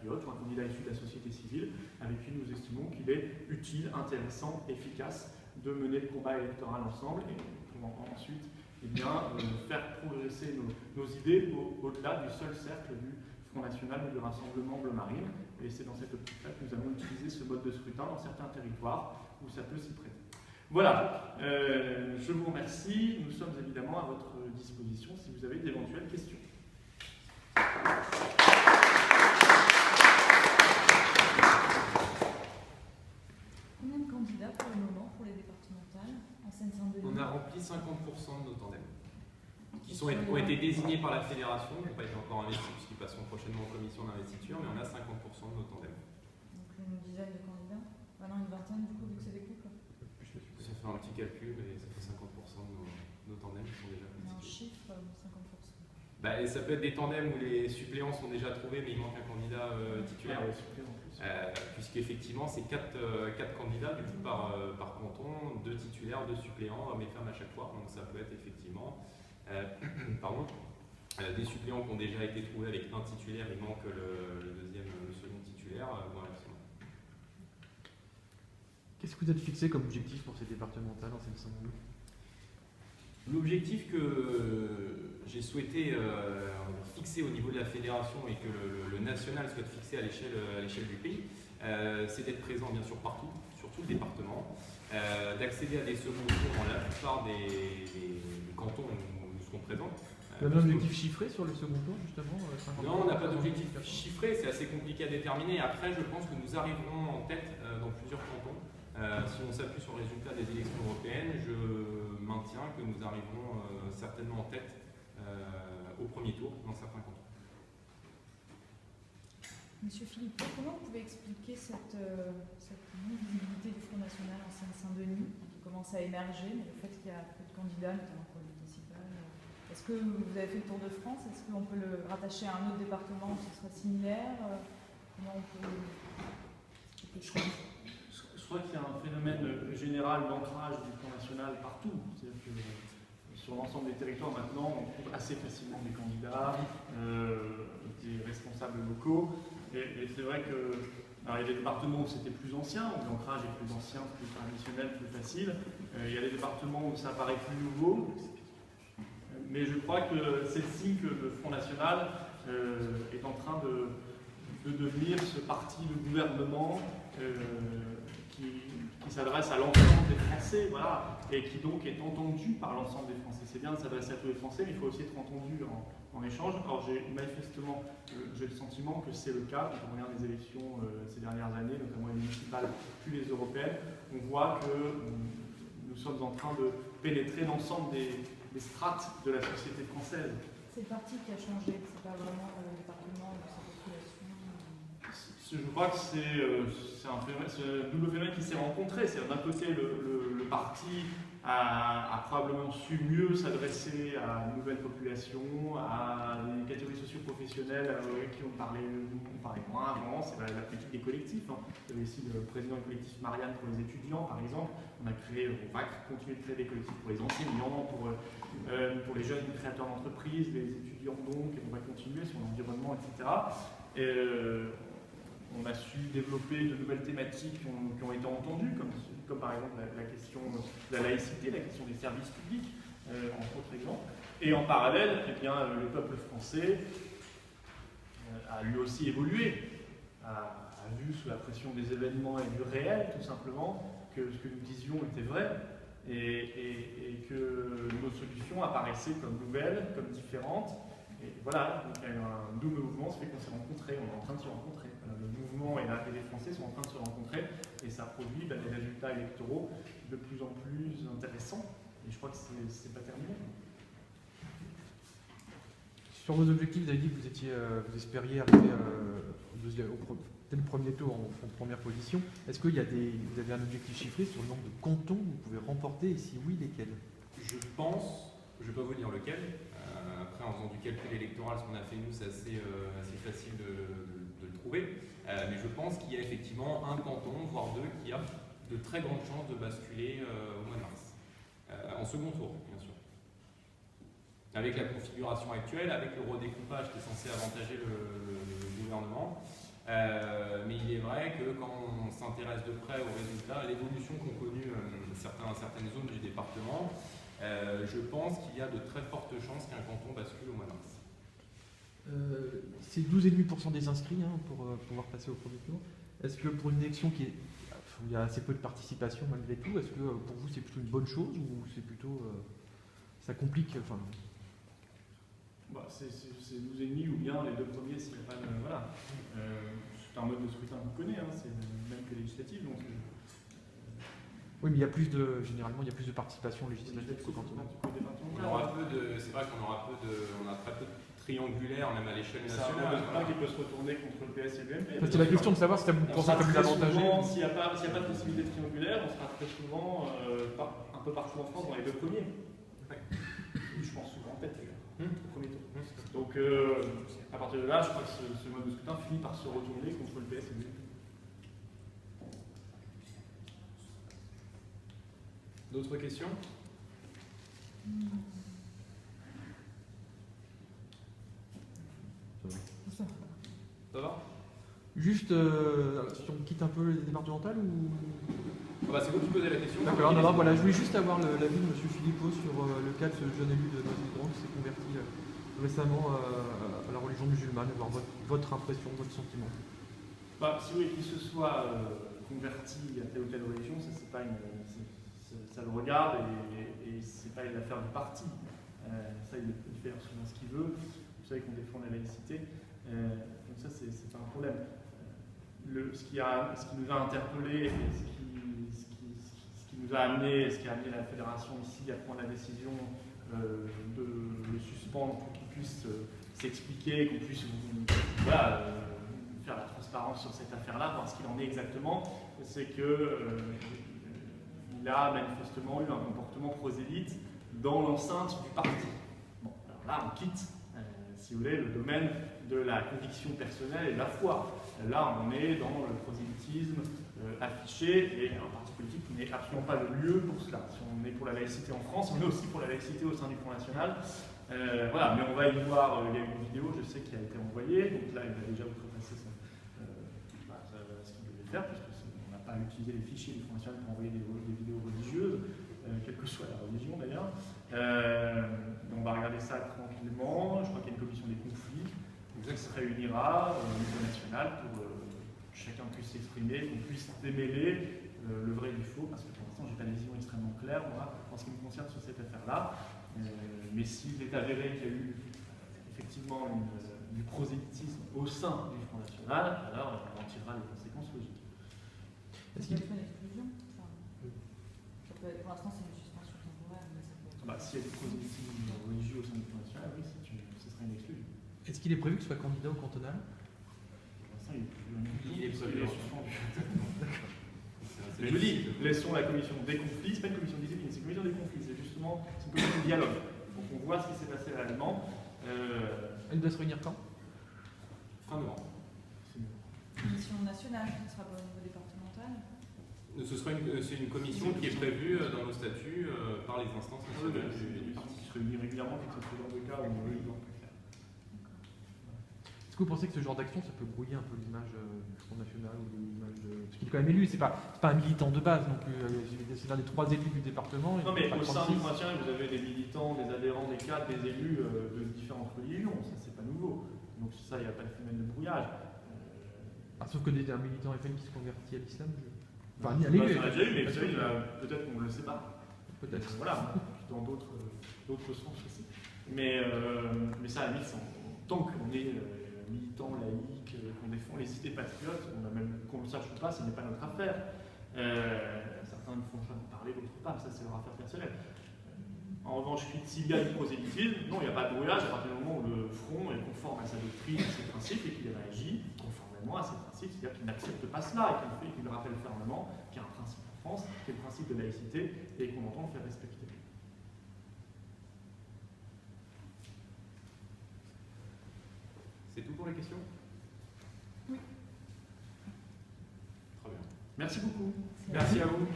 patriote ou un candidat issu de la société civile, avec qui nous estimons qu'il est utile, intéressant, efficace de mener le combat électoral ensemble et pour ensuite faire progresser nos idées au-delà du seul cercle du Front National ou du Rassemblement Bleu Marine. Et c'est dans cette optique-là que nous avons utilisé ce mode de scrutin dans certains territoires où ça peut s'y prêter. Voilà, je vous remercie. Nous sommes évidemment à votre disposition si vous avez d'éventuelles questions. Combien de candidats pour le moment pour les départementales en Seine-Saint-Denis? On a rempli 50% de nos tandems, qui ont été désignés par la fédération, qui n'ont pas été encore investis puisqu'ils passeront prochainement en commission d'investiture, mais on a 50% de nos tandems. Donc une dizaine de candidats? Maintenant une vingtaine du coup, vu que c'est des couples? Ça fait un petit calcul et ça fait 50% de nos tandems qui sont déjà Un constitués. chiffre, 50%. Bah, et ça peut être des tandems où les suppléants sont déjà trouvés, mais il manque un candidat titulaire. Puisqu'effectivement, c'est 4 candidats du coup, par canton, 2 titulaires, 2 suppléants, hommes et femmes à chaque fois. Donc ça peut être effectivement des suppléants qui ont déjà été trouvés avec un titulaire, il manque le second titulaire, ou inversement. Qu'est-ce que vous êtes fixé comme objectif pour ces départementales en Seine-Saint-Denis? L'objectif que j'ai souhaité fixer au niveau de la fédération et que le national souhaite fixer à l'échelle du pays, c'est d'être présent bien sûr partout, sur tout le département, d'accéder à des seconds tours dans la plupart des cantons où nous serons présents. Vous avez un objectif chiffré sur le second tour justement? Non, on n'a pas d'objectif chiffré, c'est assez compliqué à déterminer. Après, je pense que nous arriverons en tête dans plusieurs cantons. Si on s'appuie sur le résultat des élections européennes, je maintiens que nous arriverons certainement en tête au premier tour dans certains cantons. Monsieur Philippe, comment vous pouvez expliquer cette non-visibilité du Front National en Seine-Saint-Denis qui commence à émerger, mais le fait qu'il y a peu de candidats, notamment pour le municipal? Est-ce que vous avez fait le tour de France? Est-ce qu'on peut le rattacher à un autre département où ce sera similaire? Comment on peut expliquer ça? Je crois qu'il y a un phénomène général d'ancrage du Front National partout. C'est-à-dire que sur l'ensemble des territoires maintenant, on trouve assez facilement des candidats, des responsables locaux. Et c'est vrai que alors, il y a des départements où c'était plus ancien, où l'ancrage est plus ancien, plus traditionnel, plus facile. Il y a des départements où ça paraît plus nouveau. Mais je crois que c'est le signe que le Front National est en train de devenir ce parti de gouvernement qui s'adresse à l'ensemble des Français, voilà, et qui donc est entendu par l'ensemble des Français. C'est bien de s'adresser à tous les Français, mais il faut aussi être entendu en échange. Alors manifestement, j'ai le sentiment que c'est le cas. Quand on regarde les élections ces dernières années, notamment les municipales puis les européennes, on voit que nous sommes en train de pénétrer l'ensemble des strates de la société française. C'est le parti qui a changé, c'est pas vraiment le département de sa population. Je crois que c'est un double phénomène qui s'est rencontré. C'est d'un côté le parti a probablement su mieux s'adresser à une nouvelle population, à des catégories socio-professionnelles qui on parlait moins avant. C'est la politique des collectifs. Hein. Vous avez ici le président du collectif Marianne pour les étudiants, par exemple. On va continuer de créer des collectifs pour les enseignants, pour les jeunes créateurs d'entreprises, les étudiants donc, et on va continuer sur l'environnement, etc. On a su développer de nouvelles thématiques qui ont été entendues, comme par exemple la question de la laïcité, la question des services publics, entre autres exemples. Et en parallèle, eh bien, le peuple français a lui aussi évolué, a vu sous la pression des événements et du réel, tout simplement, que ce que nous disions était vrai, et que nos solutions apparaissaient comme nouvelles, comme différentes. Et voilà, donc il y a eu un double mouvement, ça fait qu'on s'est rencontrés, on est en train de se rencontrer. Le mouvement et les Français sont en train de se rencontrer et ça produit des résultats électoraux de plus en plus intéressants. Et je crois que c'est pas terminé. Sur vos objectifs, vous avez dit que vous espériez arriver dès le premier tour en première position. Est-ce que vous avez un objectif chiffré sur le nombre de cantons que vous pouvez remporter et si oui, lesquels? Je pense, je ne vais pas vous dire lequel. Après, en faisant du calcul électoral, ce qu'on a fait nous, c'est assez facile de le trouver. Mais je pense qu'il y a effectivement un canton, voire deux, qui a de très grandes chances de basculer au mois de mars. En second tour, bien sûr. Avec la configuration actuelle, avec le redécoupage qui est censé avantager le gouvernement, mais il est vrai que quand on s'intéresse de près aux résultats, à l'évolution qu'ont connue certaines zones du département, je pense qu'il y a de très fortes chances qu'un canton bascule au mois de mars. C'est 12,5% des inscrits pour pouvoir passer au premier tour. Est-ce que pour une élection où il y a assez peu de participation malgré tout, est-ce que pour vous c'est plutôt une bonne chose ou c'est plutôt ça complique Bah, c'est 12,5 ou bien les deux premiers s'il n'y a pas de. Voilà. C'est un mode de scrutin qu'on connaît, c'est le même que législatif. Donc, oui, mais généralement il y a plus de participation législative qu'au cantonal. C'est vrai qu'on aura on a très peu de triangulaire, même à l'échelle nationale. C'est un qui peut se retourner contre le PS et l'UMP. C'est la question de savoir si vous pensez que vous avantagé. S'il n'y a pas de possibilité triangulaire, on sera très souvent, un peu partout en France, dans les deux premiers. Ouais. Je pense souvent en tête, au premier tour. Donc, à partir de là, je crois que ce mode de scrutin finit par se retourner contre le PS et l'UMP. D'autres questions? Ça va? Juste, si on quitte un peu les départementales ou... C'est vous qui posez la question. D'accord, non, voilà, je voulais juste avoir l'avis de M. Philippot sur le cas de ce jeune élu de Noisy-le-Grand qui s'est converti récemment à la religion musulmane, voir votre impression, votre sentiment. Si oui, qu'il se soit converti à telle ou telle religion, ça c'est pas ça le regarde et c'est pas une affaire du parti. Ça, il peut faire souvent ce qu'il veut. Vous savez qu'on défend la laïcité. Donc ça, c'est pas un problème. Ce qui nous a interpellés et ce qui nous a amené, ce qui a amené la fédération ici à prendre la décision de le suspendre pour qu'il puisse s'expliquer, qu'on puisse faire la transparence sur cette affaire-là, voir ce qu'il en est exactement, c'est que il a manifestement eu un comportement prosélyte dans l'enceinte du parti. Bon, alors là, on quitte, si vous voulez, le domaine de la conviction personnelle et de la foi. Là, on est dans le prosélytisme affiché, et un parti politique n'est absolument pas le lieu pour cela. Si on est pour la laïcité en France, on est aussi pour la laïcité au sein du Front National. Voilà, mais on va y voir, il y a une vidéo, je sais, qui a été envoyée, donc là, il va déjà vous repasser ce qu'il devait faire, puisqu'on n'a pas utilisé les fichiers du Front National pour envoyer des vidéos religieuses, quelle que soit la religion d'ailleurs. On va regarder ça tranquillement. Je crois qu'il y a une commission des conflits qui se réunira au niveau national pour que chacun puisse s'exprimer, qu'on puisse démêler le vrai du faux, parce que pour l'instant, je n'ai pas de vision extrêmement claire, moi, en ce qui me concerne sur cette affaire-là. Mais s'il est avéré qu'il y a eu effectivement du prosélytisme au sein du Front National, alors on en tirera les conséquences logiques. Est-ce qu'il y a une exclusion? Pour l'instant, c'est une suspension temporaire, mais ça peut être... S'il y a du prosélytisme religieux au sein du Front National, oui, ce serait une exclusion. Est-ce qu'il est prévu que ce soit candidat au cantonal? Pour l'instant, il est prévu. suspendu. Mais je dis, laissons la commission des conflits, c'est pas une commission de discipline, c'est une commission des conflits, c'est justement une commission de dialogue. Donc on voit ce qui s'est passé réellement. Elle doit se réunir quand? Fin novembre. Commission nationale, ce ne sera pas au niveau départemental? C'est une commission qui est prévue dans nos statuts par les instances nationales du parti. Qui se réunit régulièrement, qui est ce genre de cas où on peut faire. Est-ce que vous pensez que ce genre d'action, ça peut brouiller un peu l'image du Front National ou l'image de... Parce qu'il est quand même élu, c'est pas un militant de base non plus. C'est l'un des 3 élus du département. Non, mais au sein du Front National, vous avez des militants, des adhérents, des cadres, des élus de différentes religions. Ça, c'est pas nouveau. Donc ça, il n'y a pas de phénomène de brouillage. Sauf que un militant FN qui se convertit à l'islam. Enfin, ni à l'élu. On l'a déjà eu, mais peut-être qu'on ne le sait pas. Peut-être. Voilà, dans d'autres sources aussi. Mais ça, à la limite, tant qu'on est militant, laïque, qu'on défend les idées patriotes, qu'on le sache ou pas, ce n'est pas notre affaire. Certains ne font pas parler, d'autres pas, ça c'est leur affaire personnelle. En revanche, s'il y a du prosélytisme, non, il n'y a pas de brouillage à partir du moment où le Front est conforme à sa doctrine, à ses principes, et qu'il réagit conformément à ses principes, c'est-à-dire qu'il n'accepte pas cela, et qu'il le rappelle fermement qu'il y a un principe en France, qui est le principe de laïcité, et qu'on entend le faire respecter. C'est tout pour les questions? Oui. Très bien. Merci beaucoup. Merci à vous.